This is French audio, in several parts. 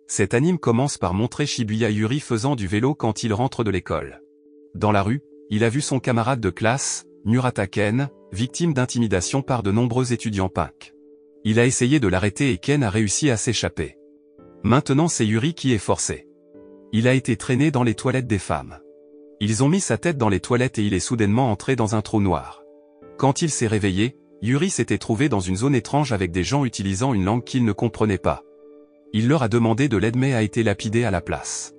Cet anime commence par montrer Shibuya Yuri faisant du vélo quand il rentre de l'école. Dans la rue, il a vu son camarade de classe, Murata Ken, victime d'intimidation par de nombreux étudiants punks. Il a essayé de l'arrêter et Ken a réussi à s'échapper. Maintenant c'est Yuri qui est forcé. Il a été traîné dans les toilettes des femmes. Ils ont mis sa tête dans les toilettes et il est soudainement entré dans un trou noir. Quand il s'est réveillé, Yuri s'était trouvé dans une zone étrange avec des gens utilisant une langue qu'il ne comprenait pas. Il leur a demandé de l'aide mais a été lapidé à la place.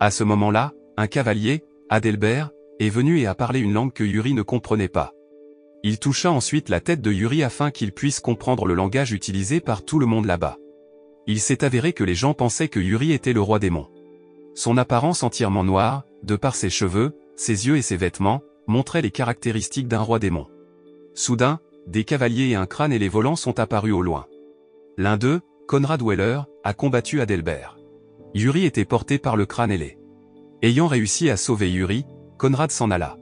À ce moment-là, un cavalier, Adelbert, est venu et a parlé une langue que Yuri ne comprenait pas. Il toucha ensuite la tête de Yuri afin qu'il puisse comprendre le langage utilisé par tout le monde là-bas. Il s'est avéré que les gens pensaient que Yuri était le roi démon. Son apparence entièrement noire, de par ses cheveux, ses yeux et ses vêtements, montrait les caractéristiques d'un roi démon. Soudain, des cavaliers et un crâne et les volants sont apparus au loin. L'un d'eux, Conrad Weller, a combattu Adelbert. Yuri était porté par le crâne ailé. Ayant réussi à sauver Yuri, Conrad s'en alla.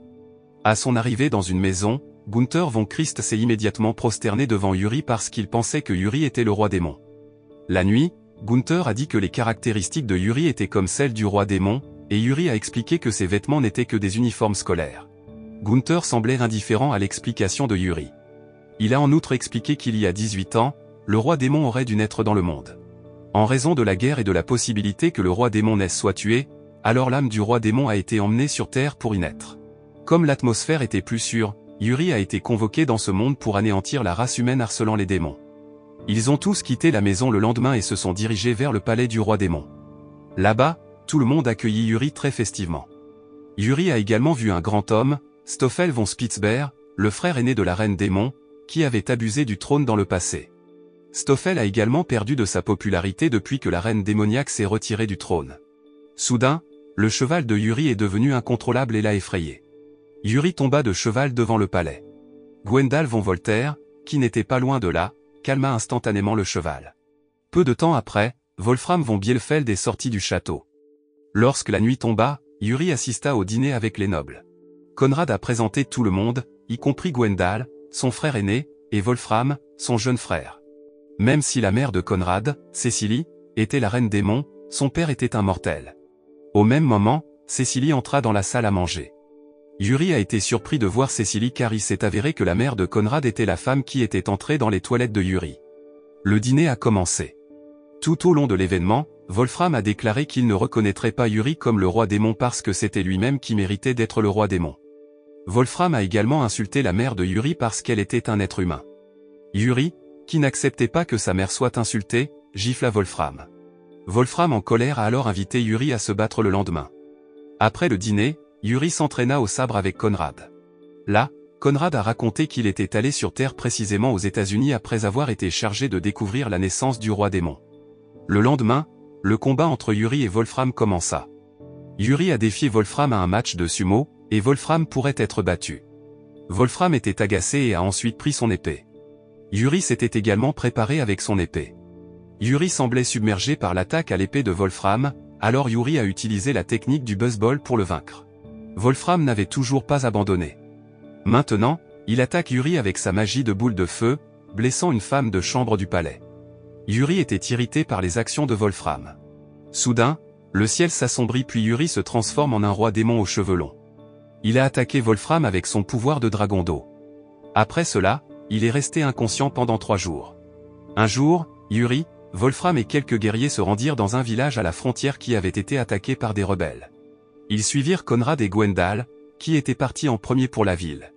À son arrivée dans une maison, Gunther von Christ s'est immédiatement prosterné devant Yuri parce qu'il pensait que Yuri était le roi démon. La nuit, Gunther a dit que les caractéristiques de Yuri étaient comme celles du roi démon, et Yuri a expliqué que ses vêtements n'étaient que des uniformes scolaires. Gunther semblait indifférent à l'explication de Yuri. Il a en outre expliqué qu'il y a 18 ans, le roi démon aurait dû naître dans le monde. En raison de la guerre et de la possibilité que le roi démon naisse soit tué, alors l'âme du roi démon a été emmenée sur Terre pour y naître. Comme l'atmosphère était plus sûre, Yuri a été convoqué dans ce monde pour anéantir la race humaine harcelant les démons. Ils ont tous quitté la maison le lendemain et se sont dirigés vers le palais du roi démon. Là-bas, tout le monde accueillit Yuri très festivement. Yuri a également vu un grand homme, Stoffel von Spitzberg, le frère aîné de la reine démon, qui avait abusé du trône dans le passé. Stoffel a également perdu de sa popularité depuis que la reine démoniaque s'est retirée du trône. Soudain, le cheval de Yuri est devenu incontrôlable et l'a effrayé. Yuri tomba de cheval devant le palais. Gwendal von Voltaire, qui n'était pas loin de là, calma instantanément le cheval. Peu de temps après, Wolfram von Bielefeld est sorti du château. Lorsque la nuit tomba, Yuri assista au dîner avec les nobles. Conrad a présenté tout le monde, y compris Gwendal, son frère aîné, et Wolfram, son jeune frère. Même si la mère de Conrad, Cécilie, était la reine démon, son père était un mortel. Au même moment, Cécilie entra dans la salle à manger. Yuri a été surpris de voir Cécilie car il s'est avéré que la mère de Conrad était la femme qui était entrée dans les toilettes de Yuri. Le dîner a commencé. Tout au long de l'événement, Wolfram a déclaré qu'il ne reconnaîtrait pas Yuri comme le roi démon parce que c'était lui-même qui méritait d'être le roi démon. Wolfram a également insulté la mère de Yuri parce qu'elle était un être humain. Yuri, qui n'acceptait pas que sa mère soit insultée, gifla Wolfram. Wolfram en colère a alors invité Yuri à se battre le lendemain. Après le dîner, Yuri s'entraîna au sabre avec Conrad. Là, Conrad a raconté qu'il était allé sur Terre précisément aux États-Unis après avoir été chargé de découvrir la naissance du roi démon. Le lendemain, le combat entre Yuri et Wolfram commença. Yuri a défié Wolfram à un match de sumo, et Wolfram pourrait être battu. Wolfram était agacé et a ensuite pris son épée. Yuri s'était également préparé avec son épée. Yuri semblait submergé par l'attaque à l'épée de Wolfram, alors Yuri a utilisé la technique du buzzball pour le vaincre. Wolfram n'avait toujours pas abandonné. Maintenant, il attaque Yuri avec sa magie de boule de feu, blessant une femme de chambre du palais. Yuri était irrité par les actions de Wolfram. Soudain, le ciel s'assombrit puis Yuri se transforme en un roi démon aux cheveux longs. Il a attaqué Wolfram avec son pouvoir de dragon d'eau. Après cela, il est resté inconscient pendant 3 jours. Un jour, Yuri, Wolfram et quelques guerriers se rendirent dans un village à la frontière qui avait été attaqué par des rebelles. Ils suivirent Conrad et Gwendal, qui étaient partis en premier pour la ville.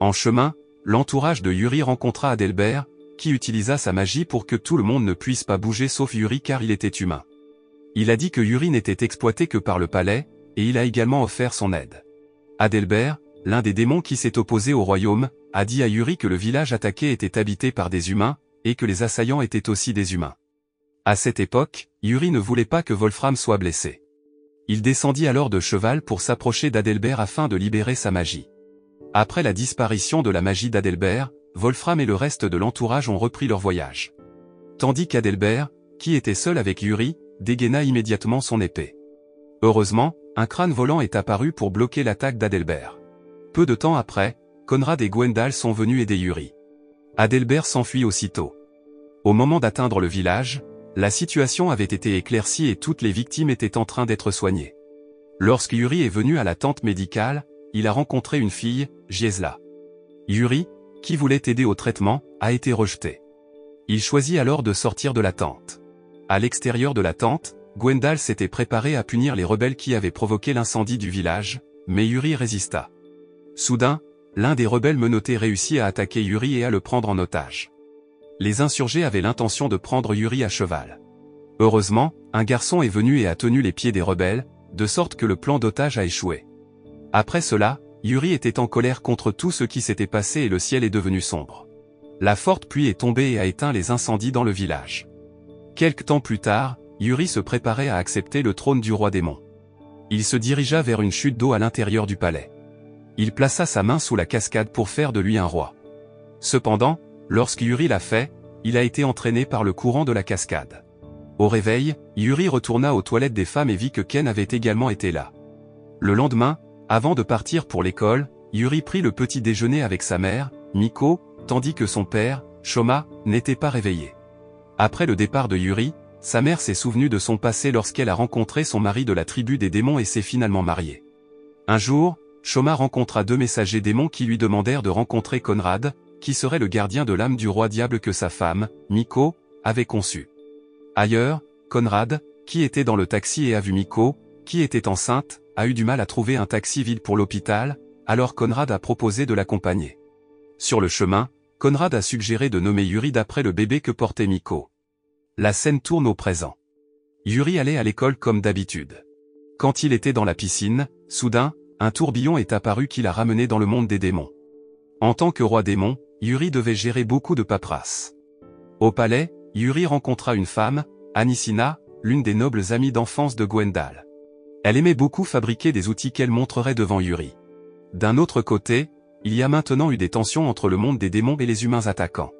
En chemin, l'entourage de Yuri rencontra Adelbert, qui utilisa sa magie pour que tout le monde ne puisse pas bouger sauf Yuri car il était humain. Il a dit que Yuri n'était exploité que par le palais, et il a également offert son aide. Adelbert, l'un des démons qui s'est opposé au royaume, a dit à Yuri que le village attaqué était habité par des humains, et que les assaillants étaient aussi des humains. À cette époque, Yuri ne voulait pas que Wolfram soit blessé. Il descendit alors de cheval pour s'approcher d'Adelbert afin de libérer sa magie. Après la disparition de la magie d'Adelbert, Wolfram et le reste de l'entourage ont repris leur voyage. Tandis qu'Adelbert, qui était seul avec Yuri, dégaina immédiatement son épée. Heureusement, un crâne volant est apparu pour bloquer l'attaque d'Adelbert. Peu de temps après, Conrad et Gwendal sont venus aider Yuri. Adelbert s'enfuit aussitôt. Au moment d'atteindre le village, La situation avait été éclaircie et toutes les victimes étaient en train d'être soignées. Lorsque Yuri est venu à la tente médicale, il a rencontré une fille, Giesla. Yuri, qui voulait aider au traitement, a été rejeté. Il choisit alors de sortir de la tente. À l'extérieur de la tente, Gwendal s'était préparé à punir les rebelles qui avaient provoqué l'incendie du village, mais Yuri résista. Soudain, l'un des rebelles menottés réussit à attaquer Yuri et à le prendre en otage. Les insurgés avaient l'intention de prendre Yuri à cheval. Heureusement, un garçon est venu et a tenu les pieds des rebelles, de sorte que le plan d'otage a échoué. Après cela, Yuri était en colère contre tout ce qui s'était passé et le ciel est devenu sombre. La forte pluie est tombée et a éteint les incendies dans le village. Quelque temps plus tard, Yuri se préparait à accepter le trône du roi démon. Il se dirigea vers une chute d'eau à l'intérieur du palais. Il plaça sa main sous la cascade pour faire de lui un roi. Cependant, lorsque Yuri l'a fait, il a été entraîné par le courant de la cascade. Au réveil, Yuri retourna aux toilettes des femmes et vit que Ken avait également été là. Le lendemain, avant de partir pour l'école, Yuri prit le petit déjeuner avec sa mère, Miko, tandis que son père, Shoma, n'était pas réveillé. Après le départ de Yuri, sa mère s'est souvenue de son passé lorsqu'elle a rencontré son mari de la tribu des démons et s'est finalement mariée. Un jour, Shoma rencontra deux messagers démons qui lui demandèrent de rencontrer Conrad, qui serait le gardien de l'âme du roi diable que sa femme, Miko, avait conçu. Ailleurs, Conrad, qui était dans le taxi et a vu Miko, qui était enceinte, a eu du mal à trouver un taxi vide pour l'hôpital, alors Conrad a proposé de l'accompagner. Sur le chemin, Conrad a suggéré de nommer Yuri d'après le bébé que portait Miko. La scène tourne au présent. Yuri allait à l'école comme d'habitude. Quand il était dans la piscine, soudain, un tourbillon est apparu qui l'a ramené dans le monde des démons. En tant que roi démon, Yuri devait gérer beaucoup de paperasse. Au palais, Yuri rencontra une femme, Anicina, l'une des nobles amies d'enfance de Gwendal. Elle aimait beaucoup fabriquer des outils qu'elle montrerait devant Yuri. D'un autre côté, il y a maintenant eu des tensions entre le monde des démons et les humains attaquants.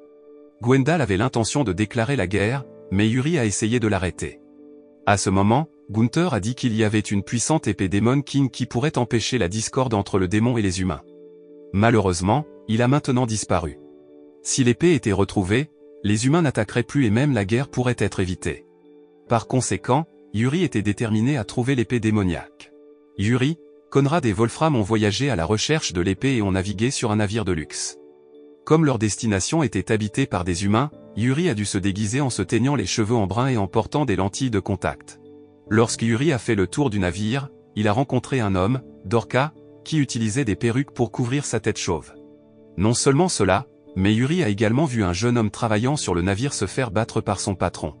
Gwendal avait l'intention de déclarer la guerre, mais Yuri a essayé de l'arrêter. À ce moment, Gunther a dit qu'il y avait une puissante épée Demon King qui pourrait empêcher la discorde entre le démon et les humains. Malheureusement, il a maintenant disparu. Si l'épée était retrouvée, les humains n'attaqueraient plus et même la guerre pourrait être évitée. Par conséquent, Yuri était déterminé à trouver l'épée démoniaque. Yuri, Conrad et Wolfram ont voyagé à la recherche de l'épée et ont navigué sur un navire de luxe. Comme leur destination était habitée par des humains, Yuri a dû se déguiser en se teignant les cheveux en brun et en portant des lentilles de contact. Lorsque Yuri a fait le tour du navire, il a rencontré un homme, Dorka, qui utilisait des perruques pour couvrir sa tête chauve. Non seulement cela, mais Yuri a également vu un jeune homme travaillant sur le navire se faire battre par son patron.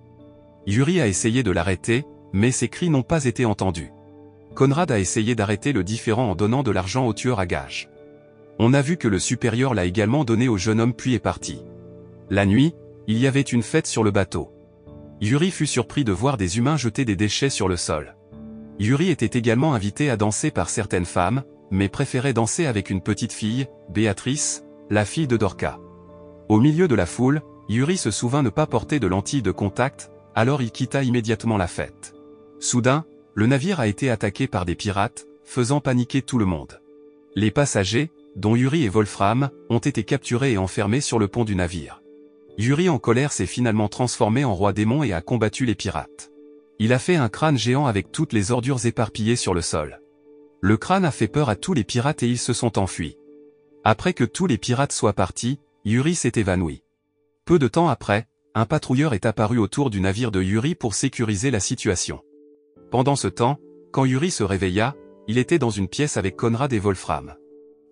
Yuri a essayé de l'arrêter, mais ses cris n'ont pas été entendus. Conrad a essayé d'arrêter le différend en donnant de l'argent au tueur à gages. On a vu que le supérieur l'a également donné au jeune homme puis est parti. La nuit, il y avait une fête sur le bateau. Yuri fut surpris de voir des humains jeter des déchets sur le sol. Yuri était également invité à danser par certaines femmes, mais préférait danser avec une petite fille, Béatrice, la fille de Dorka. Au milieu de la foule, Yuri se souvint ne pas porter de lentilles de contact, alors il quitta immédiatement la fête. Soudain, le navire a été attaqué par des pirates, faisant paniquer tout le monde. Les passagers, dont Yuri et Wolfram, ont été capturés et enfermés sur le pont du navire. Yuri en colère s'est finalement transformé en roi démon et a combattu les pirates. Il a fait un crâne géant avec toutes les ordures éparpillées sur le sol. Le crâne a fait peur à tous les pirates et ils se sont enfuis. Après que tous les pirates soient partis, Yuri s'est évanoui. Peu de temps après, un patrouilleur est apparu autour du navire de Yuri pour sécuriser la situation. Pendant ce temps, quand Yuri se réveilla, il était dans une pièce avec Conrad et Wolfram.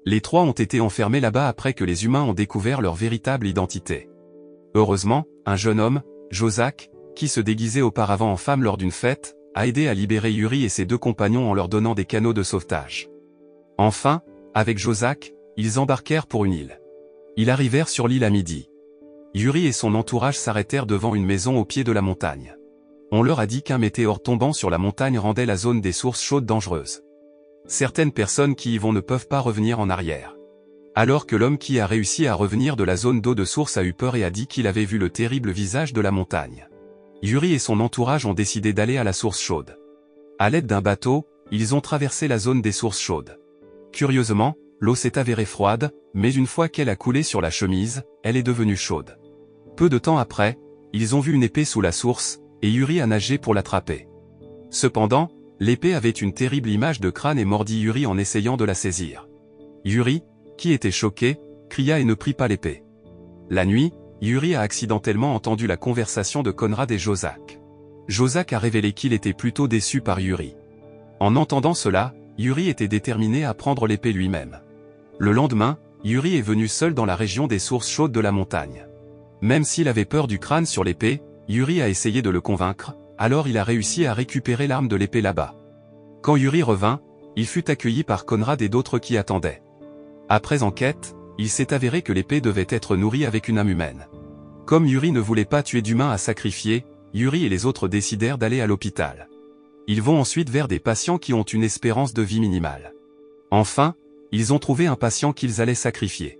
Les trois ont été enfermés là-bas après que les humains ont découvert leur véritable identité. Heureusement, un jeune homme, Jozak, qui se déguisait auparavant en femme lors d'une fête, a aidé à libérer Yuri et ses deux compagnons en leur donnant des canaux de sauvetage. Enfin, avec Jozak, ils embarquèrent pour une île. Ils arrivèrent sur l'île à midi. Yuri et son entourage s'arrêtèrent devant une maison au pied de la montagne. On leur a dit qu'un météore tombant sur la montagne rendait la zone des sources chaudes dangereuse. Certaines personnes qui y vont ne peuvent pas revenir en arrière. Alors que l'homme qui a réussi à revenir de la zone d'eau de source a eu peur et a dit qu'il avait vu le terrible visage de la montagne. Yuri et son entourage ont décidé d'aller à la source chaude. À l'aide d'un bateau, ils ont traversé la zone des sources chaudes. Curieusement, l'eau s'est avérée froide, mais une fois qu'elle a coulé sur la chemise, elle est devenue chaude. Peu de temps après, ils ont vu une épée sous la source, et Yuri a nagé pour l'attraper. Cependant, l'épée avait une terrible image de crâne et mordit Yuri en essayant de la saisir. Yuri, qui était choqué, cria et ne prit pas l'épée. La nuit, Yuri a accidentellement entendu la conversation de Konrad et Jozak. Jozak a révélé qu'il était plutôt déçu par Yuri. En entendant cela, Yuri était déterminé à prendre l'épée lui-même. Le lendemain, Yuri est venu seul dans la région des sources chaudes de la montagne. Même s'il avait peur du crâne sur l'épée, Yuri a essayé de le convaincre, alors il a réussi à récupérer l'arme de l'épée là-bas. Quand Yuri revint, il fut accueilli par Konrad et d'autres qui attendaient. Après enquête, il s'est avéré que l'épée devait être nourrie avec une âme humaine. Comme Yuri ne voulait pas tuer d'humains à sacrifier, Yuri et les autres décidèrent d'aller à l'hôpital. Ils vont ensuite vers des patients qui ont une espérance de vie minimale. Enfin, ils ont trouvé un patient qu'ils allaient sacrifier.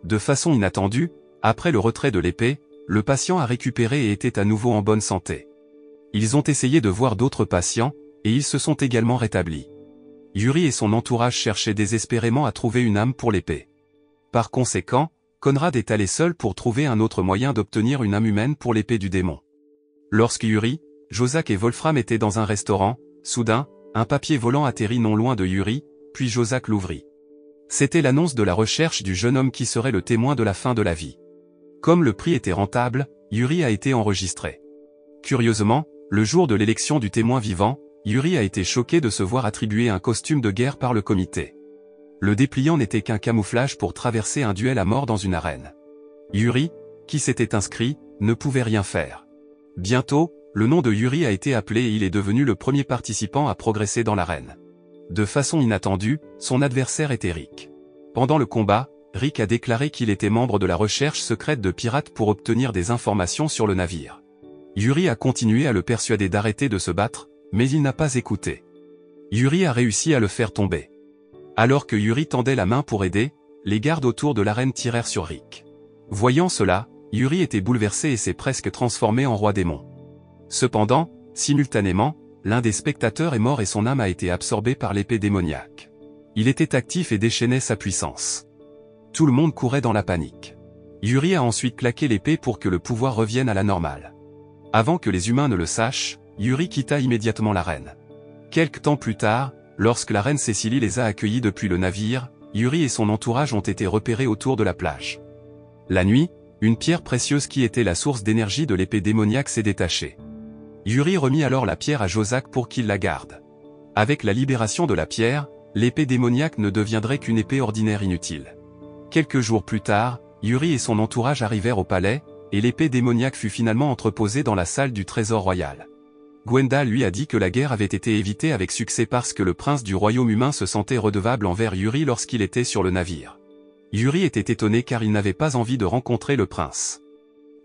De façon inattendue, après le retrait de l'épée, le patient a récupéré et était à nouveau en bonne santé. Ils ont essayé de voir d'autres patients, et ils se sont également rétablis. Yuri et son entourage cherchaient désespérément à trouver une âme pour l'épée. Par conséquent, Konrad est allé seul pour trouver un autre moyen d'obtenir une âme humaine pour l'épée du démon. Lorsque Yuri, Jozak et Wolfram étaient dans un restaurant, soudain, un papier volant atterrit non loin de Yuri, puis Jozak l'ouvrit. C'était l'annonce de la recherche du jeune homme qui serait le témoin de la fin de la vie. Comme le prix était rentable, Yuri a été enregistré. Curieusement, le jour de l'élection du témoin vivant, Yuri a été choqué de se voir attribuer un costume de guerre par le comité. Le dépliant n'était qu'un camouflage pour traverser un duel à mort dans une arène. Yuri, qui s'était inscrit, ne pouvait rien faire. Bientôt, le nom de Yuri a été appelé et il est devenu le premier participant à progresser dans l'arène. De façon inattendue, son adversaire était Rick. Pendant le combat, Rick a déclaré qu'il était membre de la recherche secrète de pirates pour obtenir des informations sur le navire. Yuri a continué à le persuader d'arrêter de se battre, mais il n'a pas écouté. Yuri a réussi à le faire tomber. Alors que Yuri tendait la main pour aider, les gardes autour de l'arène tirèrent sur Rick. Voyant cela, Yuri était bouleversé et s'est presque transformé en roi démon. Cependant, simultanément, l'un des spectateurs est mort et son âme a été absorbée par l'épée démoniaque. Il était actif et déchaînait sa puissance. Tout le monde courait dans la panique. Yuri a ensuite claqué l'épée pour que le pouvoir revienne à la normale. Avant que les humains ne le sachent, Yuri quitta immédiatement l'arène. Quelque temps plus tard, lorsque la reine Cécilie les a accueillis depuis le navire, Yuri et son entourage ont été repérés autour de la plage. La nuit, une pierre précieuse qui était la source d'énergie de l'épée démoniaque s'est détachée. Yuri remit alors la pierre à Jozak pour qu'il la garde. Avec la libération de la pierre, l'épée démoniaque ne deviendrait qu'une épée ordinaire inutile. Quelques jours plus tard, Yuri et son entourage arrivèrent au palais, et l'épée démoniaque fut finalement entreposée dans la salle du trésor royal. Gwenda lui a dit que la guerre avait été évitée avec succès parce que le prince du royaume humain se sentait redevable envers Yuri lorsqu'il était sur le navire. Yuri était étonné car il n'avait pas envie de rencontrer le prince.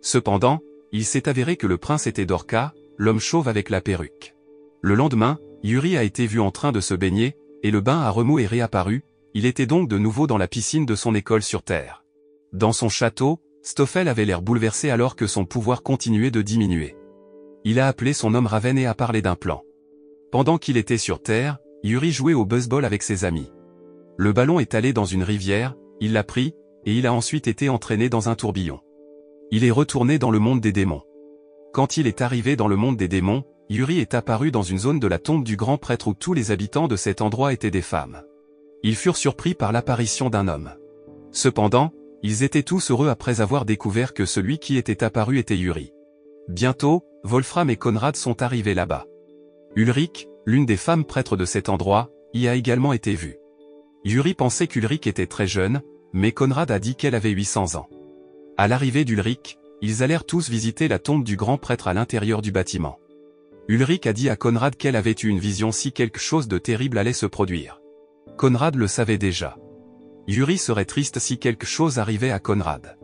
Cependant, il s'est avéré que le prince était Dorka, l'homme chauve avec la perruque. Le lendemain, Yuri a été vu en train de se baigner, et le bain à remous est réapparu, il était donc de nouveau dans la piscine de son école sur Terre. Dans son château, Stoffel avait l'air bouleversé alors que son pouvoir continuait de diminuer. Il a appelé son homme Raven et a parlé d'un plan. Pendant qu'il était sur Terre, Yuri jouait au baseball avec ses amis. Le ballon est allé dans une rivière, il l'a pris, et il a ensuite été entraîné dans un tourbillon. Il est retourné dans le monde des démons. Quand il est arrivé dans le monde des démons, Yuri est apparu dans une zone de la tombe du grand prêtre où tous les habitants de cet endroit étaient des femmes. Ils furent surpris par l'apparition d'un homme. Cependant, ils étaient tous heureux après avoir découvert que celui qui était apparu était Yuri. Bientôt, Wolfram et Konrad sont arrivés là-bas. Ulrich, l'une des femmes prêtres de cet endroit, y a également été vue. Yuri pensait qu'Ulrich était très jeune, mais Konrad a dit qu'elle avait 800 ans. À l'arrivée d'Ulrich, ils allèrent tous visiter la tombe du grand prêtre à l'intérieur du bâtiment. Ulrich a dit à Konrad qu'elle avait eu une vision si quelque chose de terrible allait se produire. Konrad le savait déjà. Yuri serait triste si quelque chose arrivait à Konrad.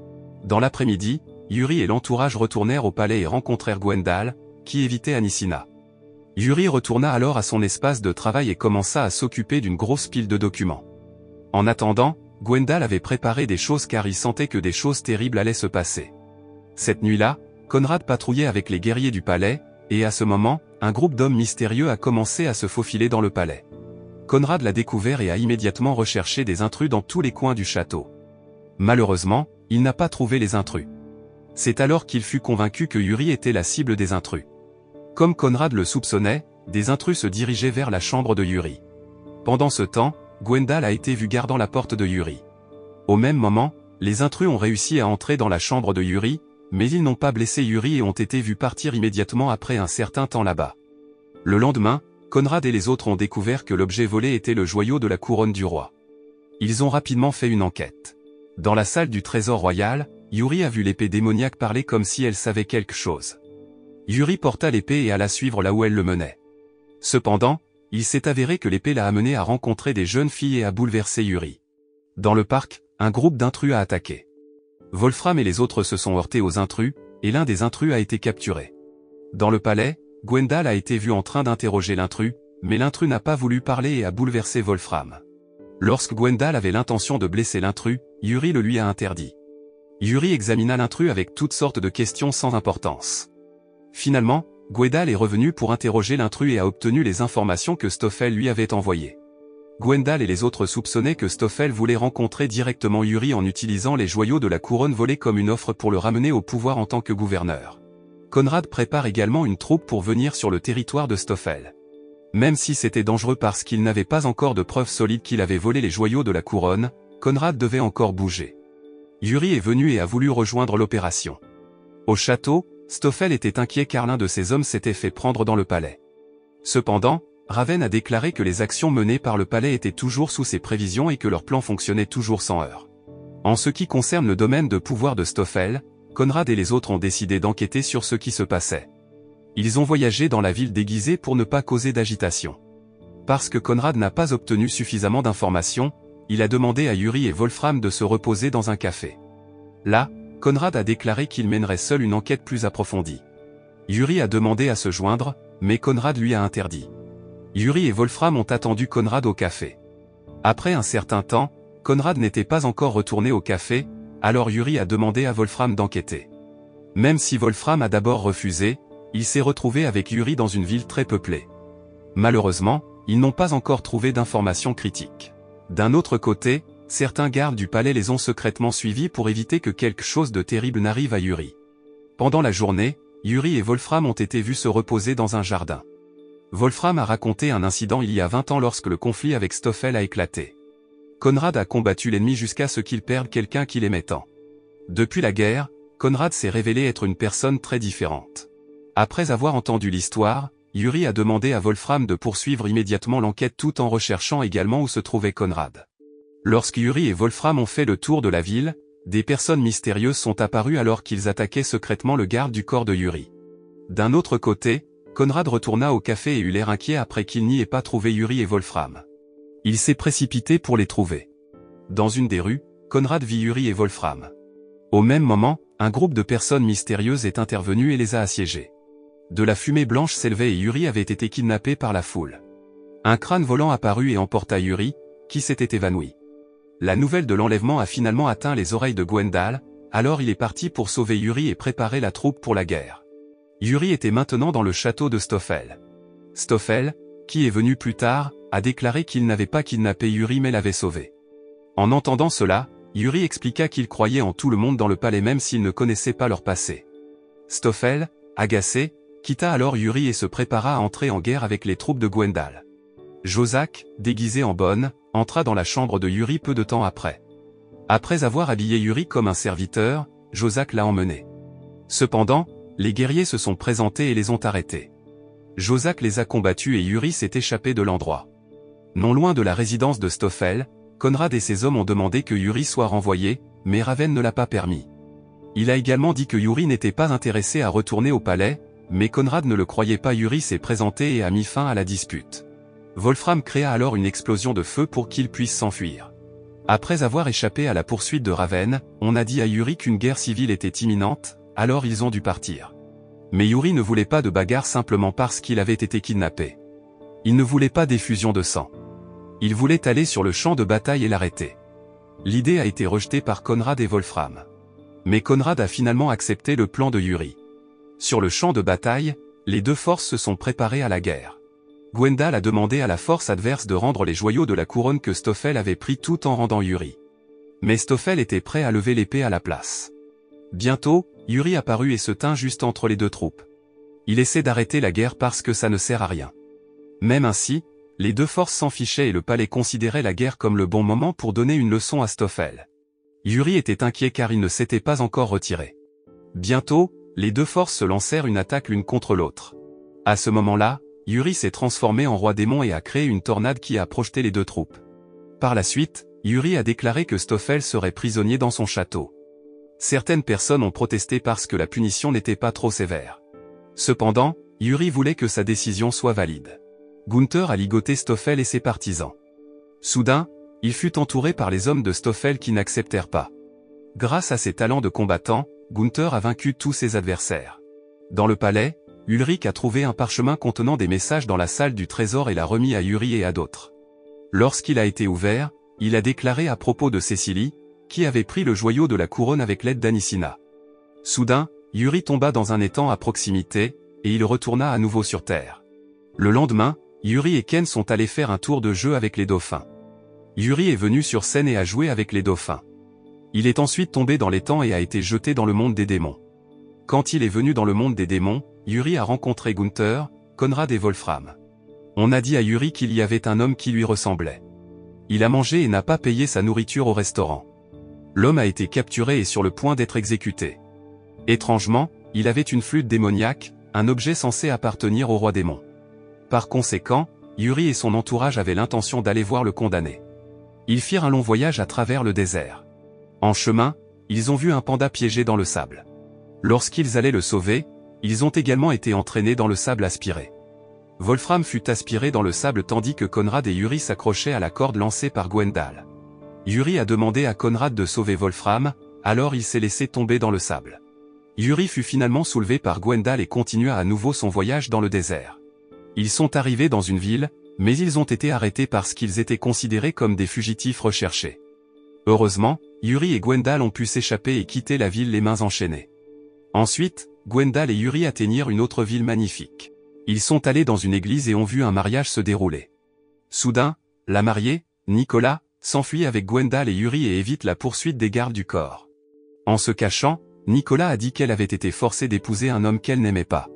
Dans l'après-midi, Yuri et l'entourage retournèrent au palais et rencontrèrent Gwendal, qui évitait Anicina. Yuri retourna alors à son espace de travail et commença à s'occuper d'une grosse pile de documents. En attendant, Gwendal avait préparé des choses car il sentait que des choses terribles allaient se passer. Cette nuit-là, Konrad patrouillait avec les guerriers du palais, et à ce moment, un groupe d'hommes mystérieux a commencé à se faufiler dans le palais. Konrad l'a découvert et a immédiatement recherché des intrus dans tous les coins du château. Malheureusement, il n'a pas trouvé les intrus. C'est alors qu'il fut convaincu que Yuri était la cible des intrus. Comme Conrad le soupçonnait, des intrus se dirigeaient vers la chambre de Yuri. Pendant ce temps, Gwendal a été vue gardant la porte de Yuri. Au même moment, les intrus ont réussi à entrer dans la chambre de Yuri, mais ils n'ont pas blessé Yuri et ont été vus partir immédiatement après un certain temps là-bas. Le lendemain, Conrad et les autres ont découvert que l'objet volé était le joyau de la couronne du roi. Ils ont rapidement fait une enquête. Dans la salle du trésor royal, Yuri a vu l'épée démoniaque parler comme si elle savait quelque chose. Yuri porta l'épée et alla suivre là où elle le menait. Cependant, il s'est avéré que l'épée l'a amené à rencontrer des jeunes filles et à bouleverser Yuri. Dans le parc, un groupe d'intrus a attaqué. Wolfram et les autres se sont heurtés aux intrus, et l'un des intrus a été capturé. Dans le palais, Gwendal a été vue en train d'interroger l'intrus, mais l'intrus n'a pas voulu parler et a bouleversé Wolfram. Lorsque Gwendal avait l'intention de blesser l'intrus, Yuri le lui a interdit. Yuri examina l'intrus avec toutes sortes de questions sans importance. Finalement, Gwendal est revenu pour interroger l'intrus et a obtenu les informations que Stoffel lui avait envoyées. Gwendal et les autres soupçonnaient que Stoffel voulait rencontrer directement Yuri en utilisant les joyaux de la couronne volés comme une offre pour le ramener au pouvoir en tant que gouverneur. Conrad prépare également une troupe pour venir sur le territoire de Stoffel. Même si c'était dangereux parce qu'il n'avait pas encore de preuves solides qu'il avait volé les joyaux de la couronne, Conrad devait encore bouger. Yuri est venu et a voulu rejoindre l'opération. Au château, Stoffel était inquiet car l'un de ses hommes s'était fait prendre dans le palais. Cependant, Raven a déclaré que les actions menées par le palais étaient toujours sous ses prévisions et que leur plan fonctionnait toujours sans heurts. En ce qui concerne le domaine de pouvoir de Stoffel, Conrad et les autres ont décidé d'enquêter sur ce qui se passait. Ils ont voyagé dans la ville déguisée pour ne pas causer d'agitation. Parce que Conrad n'a pas obtenu suffisamment d'informations, il a demandé à Yuri et Wolfram de se reposer dans un café. Là, Conrad a déclaré qu'il mènerait seul une enquête plus approfondie. Yuri a demandé à se joindre, mais Conrad lui a interdit. Yuri et Wolfram ont attendu Conrad au café. Après un certain temps, Conrad n'était pas encore retourné au café, alors Yuri a demandé à Wolfram d'enquêter. Même si Wolfram a d'abord refusé, il s'est retrouvé avec Yuri dans une ville très peuplée. Malheureusement, ils n'ont pas encore trouvé d'informations critiques. D'un autre côté, certains gardes du palais les ont secrètement suivis pour éviter que quelque chose de terrible n'arrive à Yuri. Pendant la journée, Yuri et Wolfram ont été vus se reposer dans un jardin. Wolfram a raconté un incident il y a 20 ans lorsque le conflit avec Stoffel a éclaté. Conrad a combattu l'ennemi jusqu'à ce qu'il perde quelqu'un qu'il aimait tant. Depuis la guerre, Conrad s'est révélé être une personne très différente. Après avoir entendu l'histoire, Yuri a demandé à Wolfram de poursuivre immédiatement l'enquête tout en recherchant également où se trouvait Conrad. Lorsque Yuri et Wolfram ont fait le tour de la ville, des personnes mystérieuses sont apparues alors qu'ils attaquaient secrètement le garde du corps de Yuri. D'un autre côté, Conrad retourna au café et eut l'air inquiet après qu'il n'y ait pas trouvé Yuri et Wolfram. Il s'est précipité pour les trouver. Dans une des rues, Conrad vit Yuri et Wolfram. Au même moment, un groupe de personnes mystérieuses est intervenu et les a assiégés. De la fumée blanche s'élevait et Yuri avait été kidnappé par la foule. Un crâne volant apparut et emporta Yuri, qui s'était évanoui. La nouvelle de l'enlèvement a finalement atteint les oreilles de Gwendal, alors il est parti pour sauver Yuri et préparer la troupe pour la guerre. Yuri était maintenant dans le château de Stoffel. Stoffel, qui est venu plus tard, a déclaré qu'il n'avait pas kidnappé Yuri mais l'avait sauvé. En entendant cela, Yuri expliqua qu'il croyait en tout le monde dans le palais même s'il ne connaissait pas leur passé. Stoffel, agacé, quitta alors Yuri et se prépara à entrer en guerre avec les troupes de Gwendal. Jozak, déguisé en bonne, entra dans la chambre de Yuri peu de temps après. Après avoir habillé Yuri comme un serviteur, Jozak l'a emmené. Cependant, les guerriers se sont présentés et les ont arrêtés. Jozak les a combattus et Yuri s'est échappé de l'endroit. Non loin de la résidence de Stoffel, Conrad et ses hommes ont demandé que Yuri soit renvoyé, mais Raven ne l'a pas permis. Il a également dit que Yuri n'était pas intéressé à retourner au palais, mais Conrad ne le croyait pas. Yuri s'est présenté et a mis fin à la dispute. Wolfram créa alors une explosion de feu pour qu'il puisse s'enfuir. Après avoir échappé à la poursuite de Raven, on a dit à Yuri qu'une guerre civile était imminente, alors ils ont dû partir. Mais Yuri ne voulait pas de bagarre simplement parce qu'il avait été kidnappé. Il ne voulait pas d'effusion de sang. Il voulait aller sur le champ de bataille et l'arrêter. L'idée a été rejetée par Conrad et Wolfram. Mais Conrad a finalement accepté le plan de Yuri. Sur le champ de bataille, les deux forces se sont préparées à la guerre. Gwendal a demandé à la force adverse de rendre les joyaux de la couronne que Stoffel avait pris tout en rendant Yuri. Mais Stoffel était prêt à lever l'épée à la place. Bientôt, Yuri apparut et se tint juste entre les deux troupes. Il essaie d'arrêter la guerre parce que ça ne sert à rien. Même ainsi, les deux forces s'en fichaient et le palais considérait la guerre comme le bon moment pour donner une leçon à Stoffel. Yuri était inquiet car il ne s'était pas encore retiré. Bientôt, les deux forces se lancèrent une attaque l'une contre l'autre. À ce moment-là, Yuri s'est transformé en roi démon et a créé une tornade qui a projeté les deux troupes. Par la suite, Yuri a déclaré que Stoffel serait prisonnier dans son château. Certaines personnes ont protesté parce que la punition n'était pas trop sévère. Cependant, Yuri voulait que sa décision soit valide. Gunther a ligoté Stoffel et ses partisans. Soudain, il fut entouré par les hommes de Stoffel qui n'acceptèrent pas. Grâce à ses talents de combattant, Gunther a vaincu tous ses adversaires. Dans le palais, Ulrich a trouvé un parchemin contenant des messages dans la salle du trésor et l'a remis à Yuri et à d'autres. Lorsqu'il a été ouvert, il a déclaré à propos de Cécilie, qui avait pris le joyau de la couronne avec l'aide d'Anicina. Soudain, Yuri tomba dans un étang à proximité, et il retourna à nouveau sur Terre. Le lendemain, Yuri et Ken sont allés faire un tour de jeu avec les dauphins. Yuri est venu sur scène et a joué avec les dauphins. Il est ensuite tombé dans l'étang et a été jeté dans le monde des démons. Quand il est venu dans le monde des démons, Yuri a rencontré Gunther, Konrad et Wolfram. On a dit à Yuri qu'il y avait un homme qui lui ressemblait. Il a mangé et n'a pas payé sa nourriture au restaurant. L'homme a été capturé et sur le point d'être exécuté. Étrangement, il avait une flûte démoniaque, un objet censé appartenir au roi démon. Par conséquent, Yuri et son entourage avaient l'intention d'aller voir le condamné. Ils firent un long voyage à travers le désert. En chemin, ils ont vu un panda piégé dans le sable. Lorsqu'ils allaient le sauver, ils ont également été entraînés dans le sable aspiré. Wolfram fut aspiré dans le sable tandis que Konrad et Yuri s'accrochaient à la corde lancée par Gwendal. Yuri a demandé à Konrad de sauver Wolfram, alors il s'est laissé tomber dans le sable. Yuri fut finalement soulevé par Gwendal et continua à nouveau son voyage dans le désert. Ils sont arrivés dans une ville, mais ils ont été arrêtés parce qu'ils étaient considérés comme des fugitifs recherchés. Heureusement, Yuri et Gwendal ont pu s'échapper et quitter la ville les mains enchaînées. Ensuite, Gwendal et Yuri atteignirent une autre ville magnifique. Ils sont allés dans une église et ont vu un mariage se dérouler. Soudain, la mariée, Nicolas, s'enfuit avec Gwendal et Yuri et évite la poursuite des gardes du corps. En se cachant, Nicolas a dit qu'elle avait été forcée d'épouser un homme qu'elle n'aimait pas.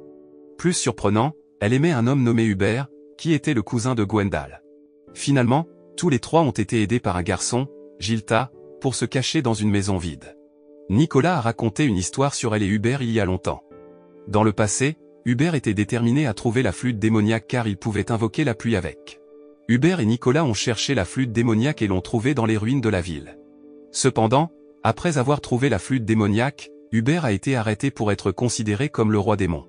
Plus surprenant, elle aimait un homme nommé Hubert, qui était le cousin de Gwendal. Finalement, tous les trois ont été aidés par un garçon, Gilta, pour se cacher dans une maison vide. Nicolas a raconté une histoire sur elle et Hubert il y a longtemps. Dans le passé, Hubert était déterminé à trouver la flûte démoniaque car il pouvait invoquer la pluie avec. Hubert et Nicolas ont cherché la flûte démoniaque et l'ont trouvée dans les ruines de la ville. Cependant, après avoir trouvé la flûte démoniaque, Hubert a été arrêté pour être considéré comme le roi démon.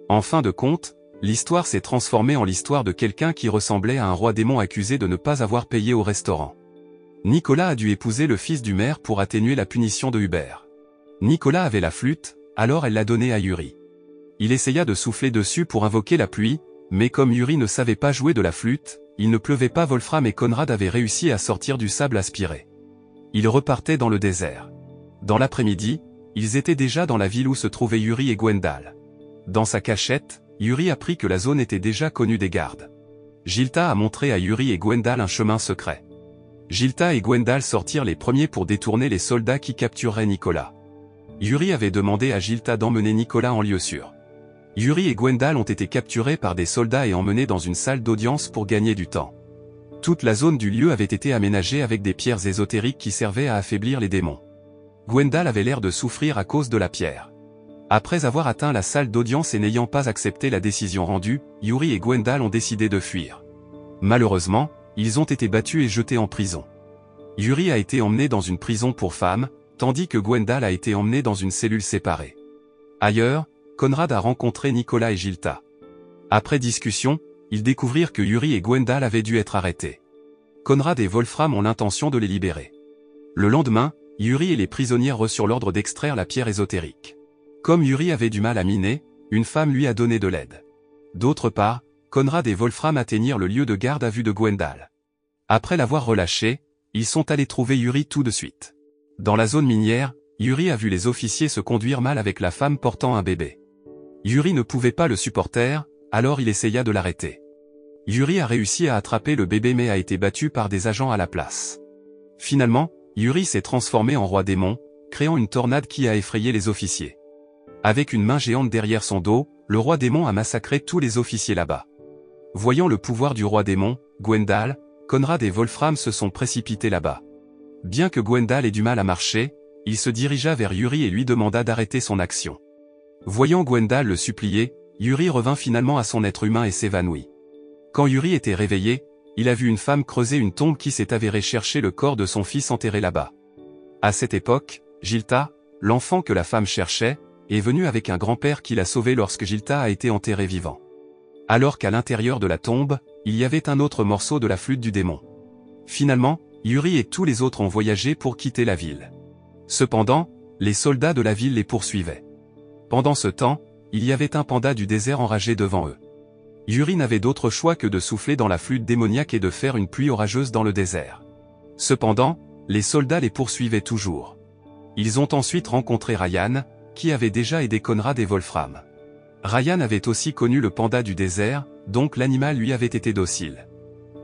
En fin de compte, l'histoire s'est transformée en l'histoire de quelqu'un qui ressemblait à un roi démon accusé de ne pas avoir payé au restaurant. Nicolas a dû épouser le fils du maire pour atténuer la punition de Hubert. Nicolas avait la flûte, alors elle l'a donnée à Yuri. Il essaya de souffler dessus pour invoquer la pluie, mais comme Yuri ne savait pas jouer de la flûte, il ne pleuvait pas. Wolfram et Konrad avaient réussi à sortir du sable aspiré. Ils repartaient dans le désert. Dans l'après-midi, ils étaient déjà dans la ville où se trouvaient Yuri et Gwendal. Dans sa cachette, Yuri apprit que la zone était déjà connue des gardes. Gilta a montré à Yuri et Gwendal un chemin secret. Gilta et Gwendal sortirent les premiers pour détourner les soldats qui captureraient Nicolas. Yuri avait demandé à Gilta d'emmener Nicolas en lieu sûr. Yuri et Gwendal ont été capturés par des soldats et emmenés dans une salle d'audience pour gagner du temps. Toute la zone du lieu avait été aménagée avec des pierres ésotériques qui servaient à affaiblir les démons. Gwendal avait l'air de souffrir à cause de la pierre. Après avoir atteint la salle d'audience et n'ayant pas accepté la décision rendue, Yuri et Gwendal ont décidé de fuir. Malheureusement, ils ont été battus et jetés en prison. Yuri a été emmené dans une prison pour femmes, tandis que Gwendal a été emmené dans une cellule séparée. Ailleurs, Konrad a rencontré Nicolas et Gilta. Après discussion, ils découvrirent que Yuri et Gwendal avaient dû être arrêtés. Konrad et Wolfram ont l'intention de les libérer. Le lendemain, Yuri et les prisonniers reçurent l'ordre d'extraire la pierre ésotérique. Comme Yuri avait du mal à miner, une femme lui a donné de l'aide. D'autre part, Konrad et Wolfram atteignirent le lieu de garde à vue de Gwendal. Après l'avoir relâché, ils sont allés trouver Yuri tout de suite. Dans la zone minière, Yuri a vu les officiers se conduire mal avec la femme portant un bébé. Yuri ne pouvait pas le supporter, alors il essaya de l'arrêter. Yuri a réussi à attraper le bébé mais a été battu par des agents à la place. Finalement, Yuri s'est transformé en roi démon, créant une tornade qui a effrayé les officiers. Avec une main géante derrière son dos, le roi démon a massacré tous les officiers là-bas. Voyant le pouvoir du roi démon, Gwendal, Conrad et Wolfram se sont précipités là-bas. Bien que Gwendal ait du mal à marcher, il se dirigea vers Yuri et lui demanda d'arrêter son action. Voyant Gwendal le supplier, Yuri revint finalement à son être humain et s'évanouit. Quand Yuri était réveillé, il a vu une femme creuser une tombe qui s'est avérée chercher le corps de son fils enterré là-bas. À cette époque, Gilta, l'enfant que la femme cherchait, est venu avec un grand-père qui l'a sauvé lorsque Gilta a été enterré vivant. Alors qu'à l'intérieur de la tombe, il y avait un autre morceau de la flûte du démon. Finalement, Yuri et tous les autres ont voyagé pour quitter la ville. Cependant, les soldats de la ville les poursuivaient. Pendant ce temps, il y avait un panda du désert enragé devant eux. Yuri n'avait d'autre choix que de souffler dans la flûte démoniaque et de faire une pluie orageuse dans le désert. Cependant, les soldats les poursuivaient toujours. Ils ont ensuite rencontré Ryan, qui avait déjà aidé Conrad et Wolfram. Ryan avait aussi connu le panda du désert, donc l'animal lui avait été docile.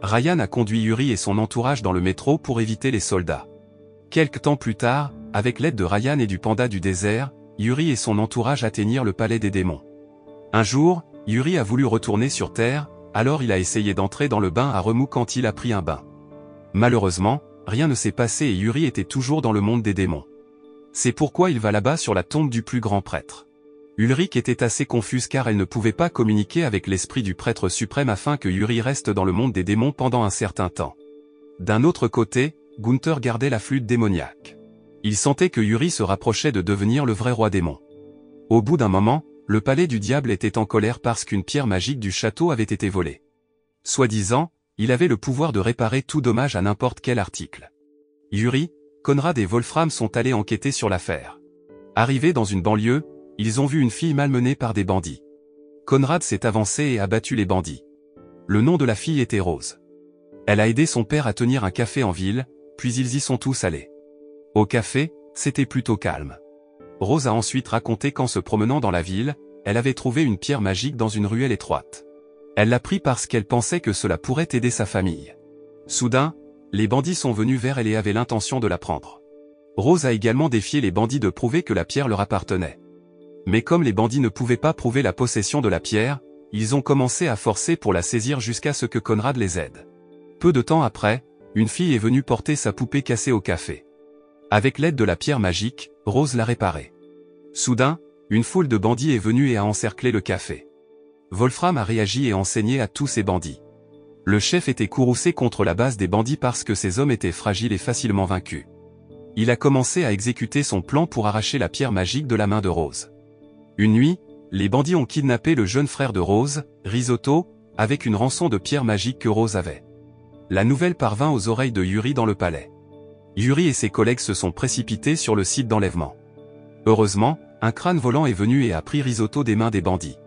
Ryan a conduit Yuri et son entourage dans le métro pour éviter les soldats. Quelque temps plus tard, avec l'aide de Ryan et du panda du désert, Yuri et son entourage atteignirent le palais des démons. Un jour, Yuri a voulu retourner sur Terre, alors il a essayé d'entrer dans le bain à remous quand il a pris un bain. Malheureusement, rien ne s'est passé et Yuri était toujours dans le monde des démons. C'est pourquoi il va là-bas sur la tombe du plus grand prêtre. Ulrich était assez confuse car elle ne pouvait pas communiquer avec l'esprit du prêtre suprême afin que Yuri reste dans le monde des démons pendant un certain temps. D'un autre côté, Gunther gardait la flûte démoniaque. Il sentait que Yuri se rapprochait de devenir le vrai roi démon. Au bout d'un moment, le palais du diable était en colère parce qu'une pierre magique du château avait été volée. Soi-disant, il avait le pouvoir de réparer tout dommage à n'importe quel article. Yuri, Conrad et Wolfram sont allés enquêter sur l'affaire. Arrivés dans une banlieue, ils ont vu une fille malmenée par des bandits. Conrad s'est avancé et a battu les bandits. Le nom de la fille était Rose. Elle a aidé son père à tenir un café en ville, puis ils y sont tous allés. Au café, c'était plutôt calme. Rose a ensuite raconté qu'en se promenant dans la ville, elle avait trouvé une pierre magique dans une ruelle étroite. Elle l'a pris parce qu'elle pensait que cela pourrait aider sa famille. Soudain, les bandits sont venus vers elle et avaient l'intention de la prendre. Rose a également défié les bandits de prouver que la pierre leur appartenait. Mais comme les bandits ne pouvaient pas prouver la possession de la pierre, ils ont commencé à forcer pour la saisir jusqu'à ce que Conrad les aide. Peu de temps après, une fille est venue porter sa poupée cassée au café. Avec l'aide de la pierre magique, Rose l'a réparée. Soudain, une foule de bandits est venue et a encerclé le café. Wolfram a réagi et enseigné à tous ces bandits. Le chef était courroucé contre la base des bandits parce que ces hommes étaient fragiles et facilement vaincus. Il a commencé à exécuter son plan pour arracher la pierre magique de la main de Rose. Une nuit, les bandits ont kidnappé le jeune frère de Rose, Risotto, avec une rançon de pierre magique que Rose avait. La nouvelle parvint aux oreilles de Yuri dans le palais. Yuri et ses collègues se sont précipités sur le site d'enlèvement. Heureusement, un crâne volant est venu et a pris Risotto des mains des bandits.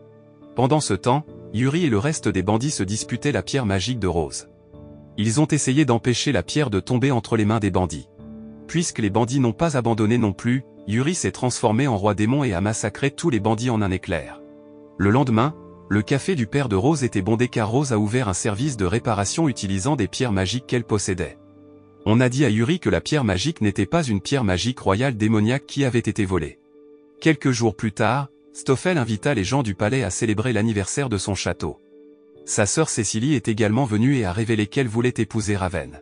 Pendant ce temps, Yuri et le reste des bandits se disputaient la pierre magique de Rose. Ils ont essayé d'empêcher la pierre de tomber entre les mains des bandits. Puisque les bandits n'ont pas abandonné non plus, Yuri s'est transformé en roi démon et a massacré tous les bandits en un éclair. Le lendemain, le café du père de Rose était bondé car Rose a ouvert un service de réparation utilisant des pierres magiques qu'elle possédait. On a dit à Yuri que la pierre magique n'était pas une pierre magique royale démoniaque qui avait été volée. Quelques jours plus tard, Stoffel invita les gens du palais à célébrer l'anniversaire de son château. Sa sœur Cécilie est également venue et a révélé qu'elle voulait épouser Raven.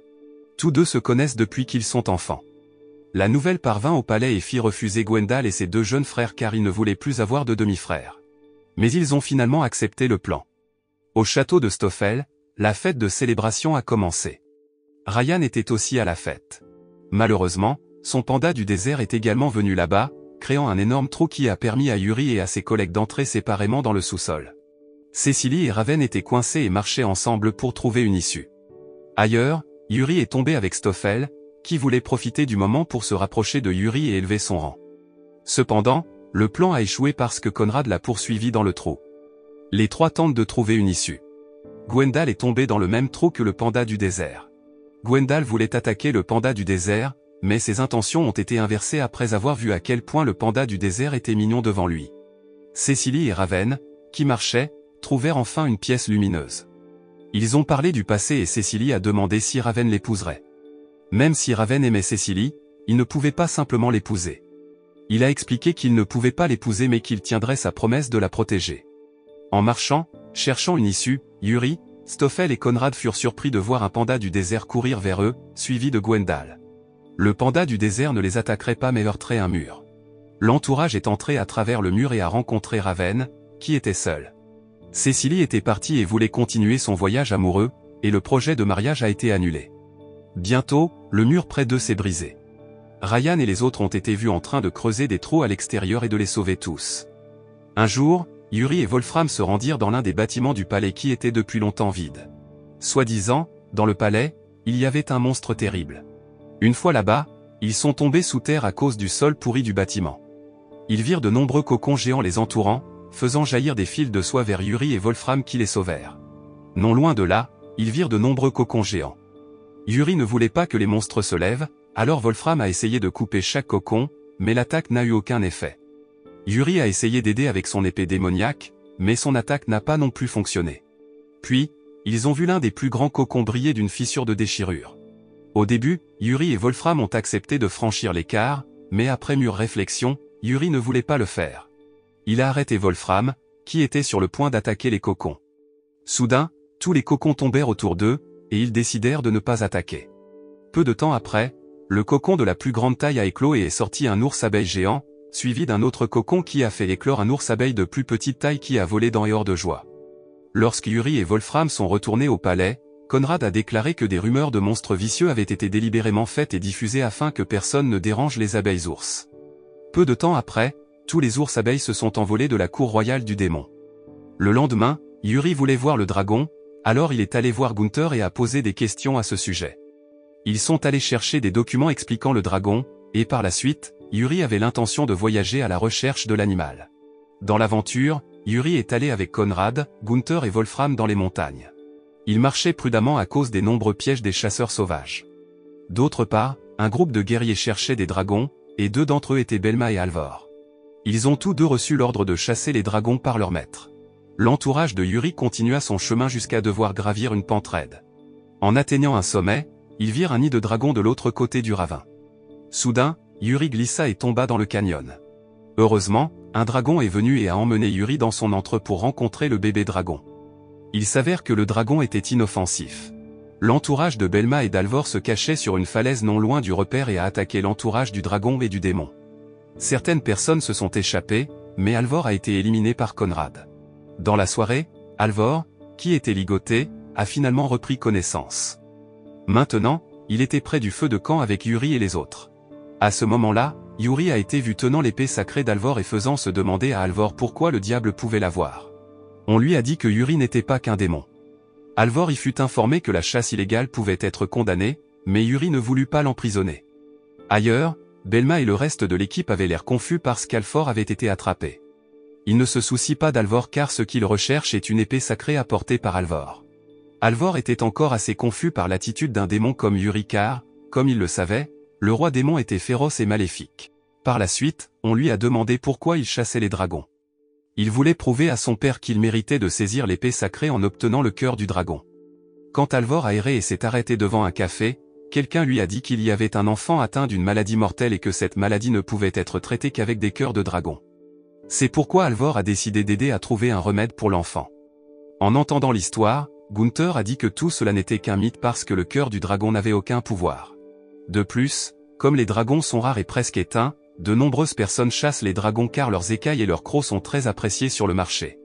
Tous deux se connaissent depuis qu'ils sont enfants. La nouvelle parvint au palais et fit refuser Gwendal et ses deux jeunes frères car ils ne voulaient plus avoir de demi-frères. Mais ils ont finalement accepté le plan. Au château de Stoffel, la fête de célébration a commencé. Ryan était aussi à la fête. Malheureusement, son panda du désert est également venu là-bas, créant un énorme trou qui a permis à Yuri et à ses collègues d'entrer séparément dans le sous-sol. Cécilie et Raven étaient coincés et marchaient ensemble pour trouver une issue. Ailleurs, Yuri est tombé avec Stoffel, qui voulait profiter du moment pour se rapprocher de Yuri et élever son rang. Cependant, le plan a échoué parce que Conrad l'a poursuivi dans le trou. Les trois tentent de trouver une issue. Gwendal est tombé dans le même trou que le panda du désert. Gwendal voulait attaquer le panda du désert, mais ses intentions ont été inversées après avoir vu à quel point le panda du désert était mignon devant lui. Cécilie et Raven, qui marchaient, trouvèrent enfin une pièce lumineuse. Ils ont parlé du passé et Cécilie a demandé si Raven l'épouserait. Même si Raven aimait Cécilie, il ne pouvait pas simplement l'épouser. Il a expliqué qu'il ne pouvait pas l'épouser mais qu'il tiendrait sa promesse de la protéger. En marchant, cherchant une issue, Yuri, Stoffel et Conrad furent surpris de voir un panda du désert courir vers eux, suivi de Gwendal. Le panda du désert ne les attaquerait pas mais heurterait un mur. L'entourage est entré à travers le mur et a rencontré Raven, qui était seule. Cécilie était partie et voulait continuer son voyage amoureux, et le projet de mariage a été annulé. Bientôt, le mur près d'eux s'est brisé. Ryan et les autres ont été vus en train de creuser des trous à l'extérieur et de les sauver tous. Un jour, Yuri et Wolfram se rendirent dans l'un des bâtiments du palais qui était depuis longtemps vide. Soi-disant, dans le palais, il y avait un monstre terrible. Une fois là-bas, ils sont tombés sous terre à cause du sol pourri du bâtiment. Ils virent de nombreux cocons géants les entourant, faisant jaillir des fils de soie vers Yuri et Wolfram qui les sauvèrent. Non loin de là, ils virent de nombreux cocons géants. Yuri ne voulait pas que les monstres se lèvent, alors Wolfram a essayé de couper chaque cocon, mais l'attaque n'a eu aucun effet. Yuri a essayé d'aider avec son épée démoniaque, mais son attaque n'a pas non plus fonctionné. Puis, ils ont vu l'un des plus grands cocons briller d'une fissure de déchirure. Au début, Yuri et Wolfram ont accepté de franchir l'écart, mais après mûre réflexion, Yuri ne voulait pas le faire. Il a arrêté Wolfram, qui était sur le point d'attaquer les cocons. Soudain, tous les cocons tombèrent autour d'eux, et ils décidèrent de ne pas attaquer. Peu de temps après, le cocon de la plus grande taille a éclos et est sorti un ours abeille géant, suivi d'un autre cocon qui a fait éclore un ours abeille de plus petite taille qui a volé dans et hors de joie. Lorsque Yuri et Wolfram sont retournés au palais, Conrad a déclaré que des rumeurs de monstres vicieux avaient été délibérément faites et diffusées afin que personne ne dérange les abeilles ours. Peu de temps après, tous les ours abeilles se sont envolés de la cour royale du démon. Le lendemain, Yuri voulait voir le dragon, alors il est allé voir Gunther et a posé des questions à ce sujet. Ils sont allés chercher des documents expliquant le dragon, et par la suite, Yuri avait l'intention de voyager à la recherche de l'animal. Dans l'aventure, Yuri est allé avec Conrad, Gunther et Wolfram dans les montagnes. Ils marchaient prudemment à cause des nombreux pièges des chasseurs sauvages. D'autre part, un groupe de guerriers cherchait des dragons, et deux d'entre eux étaient Belma et Alvor. Ils ont tous deux reçu l'ordre de chasser les dragons par leur maître. L'entourage de Yuri continua son chemin jusqu'à devoir gravir une pente raide. En atteignant un sommet, ils virent un nid de dragon de l'autre côté du ravin. Soudain, Yuri glissa et tomba dans le canyon. Heureusement, un dragon est venu et a emmené Yuri dans son antre pour rencontrer le bébé dragon. Il s'avère que le dragon était inoffensif. L'entourage de Belma et d'Alvor se cachait sur une falaise non loin du repère et a attaqué l'entourage du dragon et du démon. Certaines personnes se sont échappées, mais Alvor a été éliminé par Conrad. Dans la soirée, Alvor, qui était ligoté, a finalement repris connaissance. Maintenant, il était près du feu de camp avec Yuri et les autres. À ce moment-là, Yuri a été vu tenant l'épée sacrée d'Alvor et faisant se demander à Alvor pourquoi le diable pouvait l'avoir. On lui a dit que Yuri n'était pas qu'un démon. Alvor y fut informé que la chasse illégale pouvait être condamnée, mais Yuri ne voulut pas l'emprisonner. Ailleurs, Belma et le reste de l'équipe avaient l'air confus parce qu'Alvor avait été attrapé. Il ne se soucie pas d'Alvor car ce qu'il recherche est une épée sacrée apportée par Alvor. Alvor était encore assez confus par l'attitude d'un démon comme Yuri car, comme il le savait, le roi démon était féroce et maléfique. Par la suite, on lui a demandé pourquoi il chassait les dragons. Il voulait prouver à son père qu'il méritait de saisir l'épée sacrée en obtenant le cœur du dragon. Quand Alvor a erré et s'est arrêté devant un café, quelqu'un lui a dit qu'il y avait un enfant atteint d'une maladie mortelle et que cette maladie ne pouvait être traitée qu'avec des cœurs de dragon. C'est pourquoi Alvor a décidé d'aider à trouver un remède pour l'enfant. En entendant l'histoire, Gunther a dit que tout cela n'était qu'un mythe parce que le cœur du dragon n'avait aucun pouvoir. De plus, comme les dragons sont rares et presque éteints, de nombreuses personnes chassent les dragons car leurs écailles et leurs crocs sont très appréciés sur le marché.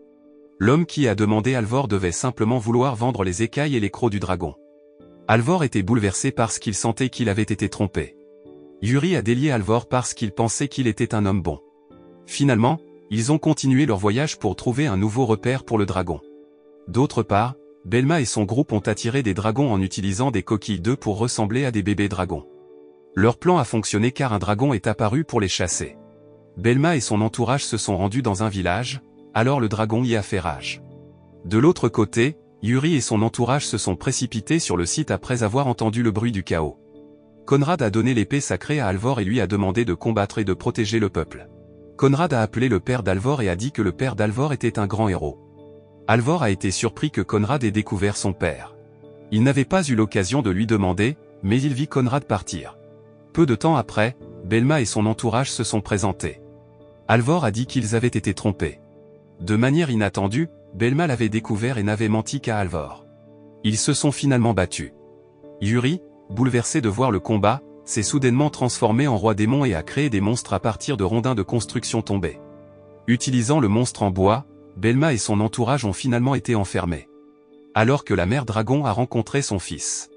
L'homme qui a demandé Alvor devait simplement vouloir vendre les écailles et les crocs du dragon. Alvor était bouleversé parce qu'il sentait qu'il avait été trompé. Yuri a délié Alvor parce qu'il pensait qu'il était un homme bon. Finalement, ils ont continué leur voyage pour trouver un nouveau repère pour le dragon. D'autre part, Belma et son groupe ont attiré des dragons en utilisant des coquilles d'œufs pour ressembler à des bébés dragons. Leur plan a fonctionné car un dragon est apparu pour les chasser. Belma et son entourage se sont rendus dans un village, alors le dragon y a fait rage. De l'autre côté, Yuri et son entourage se sont précipités sur le site après avoir entendu le bruit du chaos. Conrad a donné l'épée sacrée à Alvor et lui a demandé de combattre et de protéger le peuple. Conrad a appelé le père d'Alvor et a dit que le père d'Alvor était un grand héros. Alvor a été surpris que Conrad ait découvert son père. Il n'avait pas eu l'occasion de lui demander, mais il vit Conrad partir. Peu de temps après, Belma et son entourage se sont présentés. Alvor a dit qu'ils avaient été trompés. De manière inattendue, Belma l'avait découvert et n'avait menti qu'à Alvor. Ils se sont finalement battus. Yuri, bouleversé de voir le combat, s'est soudainement transformé en roi démon et a créé des monstres à partir de rondins de construction tombés. Utilisant le monstre en bois, Belma et son entourage ont finalement été enfermés. Alors que la mère dragon a rencontré son fils.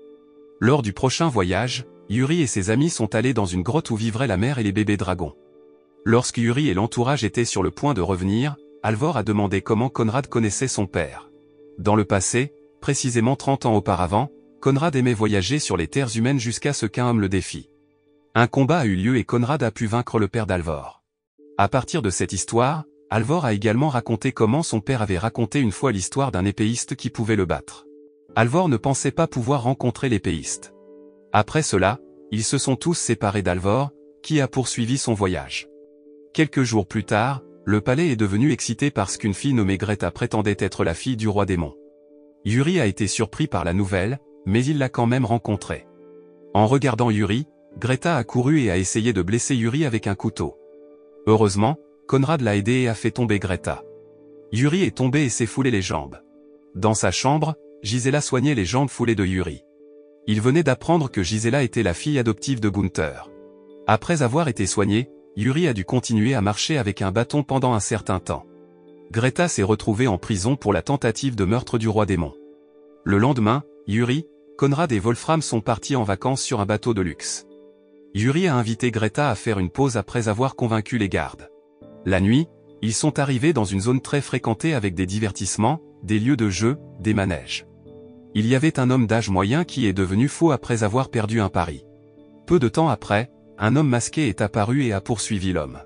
Lors du prochain voyage, Yuri et ses amis sont allés dans une grotte où vivraient la mère et les bébés dragons. Lorsque Yuri et l'entourage étaient sur le point de revenir, Alvor a demandé comment Conrad connaissait son père. Dans le passé, précisément 30 ans auparavant, Conrad aimait voyager sur les terres humaines jusqu'à ce qu'un homme le défie. Un combat a eu lieu et Conrad a pu vaincre le père d'Alvor. À partir de cette histoire, Alvor a également raconté comment son père avait raconté une fois l'histoire d'un épéiste qui pouvait le battre. Alvor ne pensait pas pouvoir rencontrer l'épéiste. Après cela, ils se sont tous séparés d'Alvor, qui a poursuivi son voyage. Quelques jours plus tard, le palais est devenu excité parce qu'une fille nommée Greta prétendait être la fille du roi démon. Yuri a été surpris par la nouvelle, mais il l'a quand même rencontrée. En regardant Yuri, Greta a couru et a essayé de blesser Yuri avec un couteau. Heureusement, Conrad l'a aidé et a fait tomber Greta. Yuri est tombé et s'est foulé les jambes. Dans sa chambre, Gisela soignait les jambes foulées de Yuri. Il venait d'apprendre que Gisela était la fille adoptive de Gunther. Après avoir été soigné, Yuri a dû continuer à marcher avec un bâton pendant un certain temps. Greta s'est retrouvée en prison pour la tentative de meurtre du roi démon. Le lendemain, Yuri, Conrad et Wolfram sont partis en vacances sur un bateau de luxe. Yuri a invité Greta à faire une pause après avoir convaincu les gardes. La nuit, ils sont arrivés dans une zone très fréquentée avec des divertissements, des lieux de jeu, des manèges. Il y avait un homme d'âge moyen qui est devenu fou après avoir perdu un pari. Peu de temps après, un homme masqué est apparu et a poursuivi l'homme.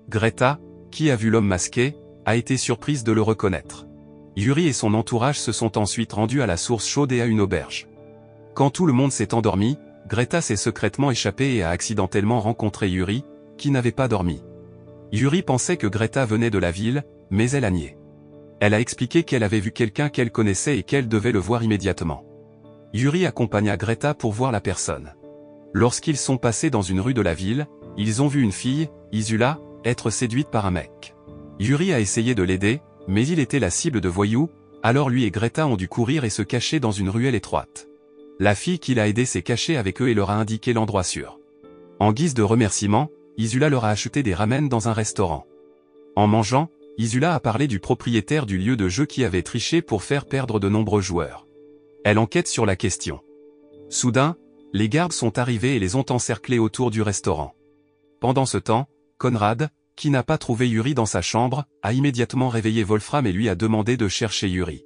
Greta, qui a vu l'homme masqué, a été surprise de le reconnaître. Yuri et son entourage se sont ensuite rendus à la source chaude et à une auberge. Quand tout le monde s'est endormi, Greta s'est secrètement échappée et a accidentellement rencontré Yuri, qui n'avait pas dormi. Yuri pensait que Greta venait de la ville, mais elle a nié. Elle a expliqué qu'elle avait vu quelqu'un qu'elle connaissait et qu'elle devait le voir immédiatement. Yuri accompagna Greta pour voir la personne. Lorsqu'ils sont passés dans une rue de la ville, ils ont vu une fille, Isula, être séduite par un mec. Yuri a essayé de l'aider, mais il était la cible de voyous, alors lui et Greta ont dû courir et se cacher dans une ruelle étroite. La fille qui l'a aidé s'est cachée avec eux et leur a indiqué l'endroit sûr. En guise de remerciement, Isula leur a acheté des ramen dans un restaurant. En mangeant, Isula a parlé du propriétaire du lieu de jeu qui avait triché pour faire perdre de nombreux joueurs. Elle enquête sur la question. Soudain, les gardes sont arrivés et les ont encerclés autour du restaurant. Pendant ce temps, Conrad, qui n'a pas trouvé Yuri dans sa chambre, a immédiatement réveillé Wolfram et lui a demandé de chercher Yuri.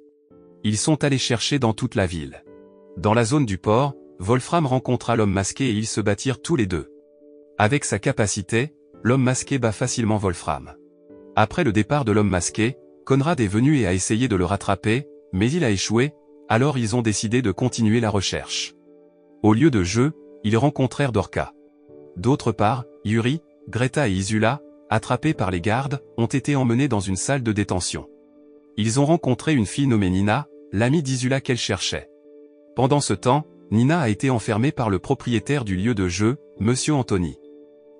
Ils sont allés chercher dans toute la ville. Dans la zone du port, Wolfram rencontra l'homme masqué et ils se battirent tous les deux. Avec sa capacité, l'homme masqué bat facilement Wolfram. Après le départ de l'homme masqué, Conrad est venu et a essayé de le rattraper, mais il a échoué, alors ils ont décidé de continuer la recherche. Au lieu de jeu, ils rencontrèrent Dorka. D'autre part, Yuri, Greta et Isula, attrapés par les gardes, ont été emmenés dans une salle de détention. Ils ont rencontré une fille nommée Nina, l'amie d'Isula qu'elle cherchait. Pendant ce temps, Nina a été enfermée par le propriétaire du lieu de jeu, Monsieur Anthony.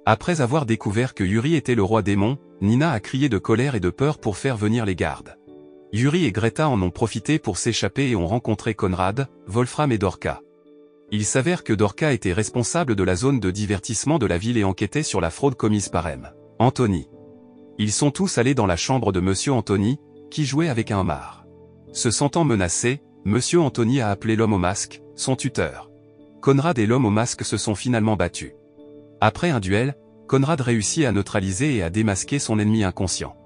Après avoir découvert que Yuri était le roi démon, Nina a crié de colère et de peur pour faire venir les gardes. Yuri et Greta en ont profité pour s'échapper et ont rencontré Conrad, Wolfram et Dorka. Il s'avère que Dorka était responsable de la zone de divertissement de la ville et enquêtait sur la fraude commise par Anthony. Ils sont tous allés dans la chambre de Monsieur Anthony, qui jouait avec un homard. Se sentant menacé, Monsieur Anthony a appelé l'homme au masque, son tuteur. Conrad et l'homme au masque se sont finalement battus. Après un duel, Conrad réussit à neutraliser et à démasquer son ennemi inconscient.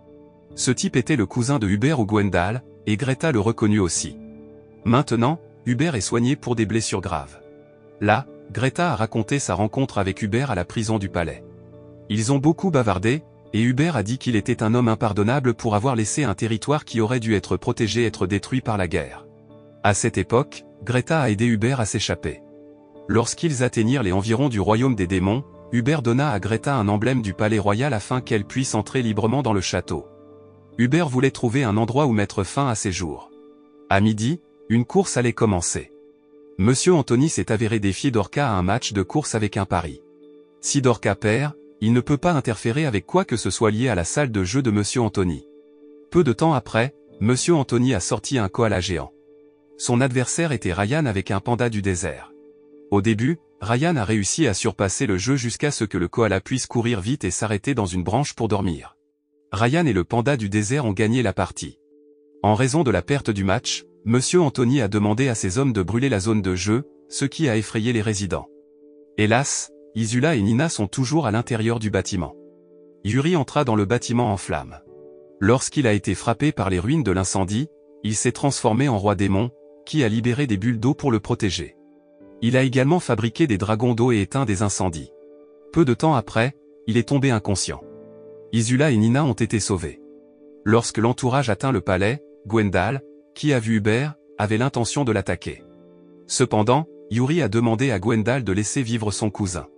Ce type était le cousin de Hubert ou Gwendal, et Greta le reconnut aussi. Maintenant, Hubert est soigné pour des blessures graves. Là, Greta a raconté sa rencontre avec Hubert à la prison du palais. Ils ont beaucoup bavardé, et Hubert a dit qu'il était un homme impardonnable pour avoir laissé un territoire qui aurait dû être protégé être détruit par la guerre. À cette époque, Greta a aidé Hubert à s'échapper. Lorsqu'ils atteignirent les environs du royaume des démons, Hubert donna à Greta un emblème du palais royal afin qu'elle puisse entrer librement dans le château. Hubert voulait trouver un endroit où mettre fin à ses jours. À midi, une course allait commencer. Monsieur Anthony s'est avéré défier Dorka à un match de course avec un pari. Si Dorka perd, il ne peut pas interférer avec quoi que ce soit lié à la salle de jeu de Monsieur Anthony. Peu de temps après, Monsieur Anthony a sorti un koala géant. Son adversaire était Ryan avec un panda du désert. Au début, Ryan a réussi à surpasser le jeu jusqu'à ce que le koala puisse courir vite et s'arrêter dans une branche pour dormir. Ryan et le panda du désert ont gagné la partie. En raison de la perte du match, Monsieur Anthony a demandé à ses hommes de brûler la zone de jeu, ce qui a effrayé les résidents. Hélas, Isula et Nina sont toujours à l'intérieur du bâtiment. Yuri entra dans le bâtiment en flammes. Lorsqu'il a été frappé par les ruines de l'incendie, il s'est transformé en roi démon, qui a libéré des bulles d'eau pour le protéger. Il a également fabriqué des dragons d'eau et éteint des incendies. Peu de temps après, il est tombé inconscient. Isula et Nina ont été sauvés. Lorsque l'entourage atteint le palais, Gwendal, qui a vu Hubert, avait l'intention de l'attaquer. Cependant, Yuri a demandé à Gwendal de laisser vivre son cousin.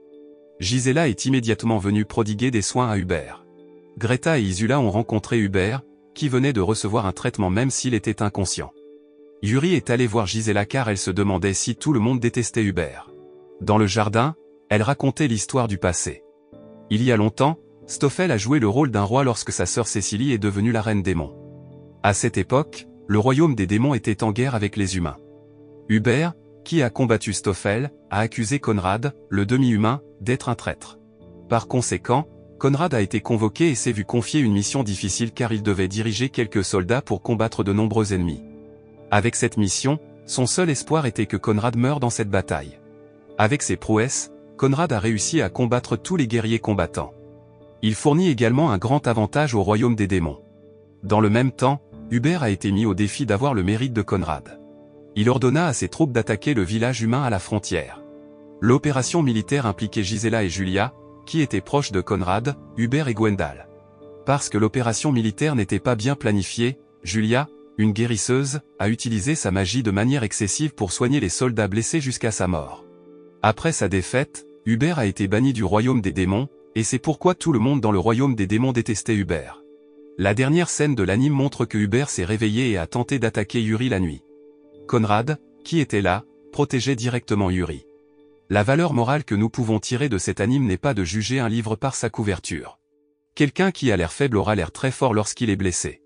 Gisela est immédiatement venue prodiguer des soins à Hubert. Greta et Isula ont rencontré Hubert, qui venait de recevoir un traitement même s'il était inconscient. Yuri est allé voir Gisela car elle se demandait si tout le monde détestait Hubert. Dans le jardin, elle racontait l'histoire du passé. Il y a longtemps, Stoffel a joué le rôle d'un roi lorsque sa sœur Cécilie est devenue la reine démon. À cette époque, le royaume des démons était en guerre avec les humains. Hubert, qui a combattu Stoffel, a accusé Conrad, le demi-humain, d'être un traître. Par conséquent, Conrad a été convoqué et s'est vu confier une mission difficile car il devait diriger quelques soldats pour combattre de nombreux ennemis. Avec cette mission, son seul espoir était que Conrad meure dans cette bataille. Avec ses prouesses, Conrad a réussi à combattre tous les guerriers combattants. Il fournit également un grand avantage au royaume des démons. Dans le même temps, Hubert a été mis au défi d'avoir le mérite de Conrad. Il ordonna à ses troupes d'attaquer le village humain à la frontière. L'opération militaire impliquait Gisela et Julia, qui étaient proches de Conrad, Hubert et Gwendal. Parce que l'opération militaire n'était pas bien planifiée, Julia, une guérisseuse, a utilisé sa magie de manière excessive pour soigner les soldats blessés jusqu'à sa mort. Après sa défaite, Hubert a été banni du royaume des démons, et c'est pourquoi tout le monde dans le royaume des démons détestait Hubert. La dernière scène de l'anime montre que Hubert s'est réveillé et a tenté d'attaquer Yuri la nuit. Conrad, qui était là, protégeait directement Yuri. La valeur morale que nous pouvons tirer de cet anime n'est pas de juger un livre par sa couverture. Quelqu'un qui a l'air faible aura l'air très fort lorsqu'il est blessé.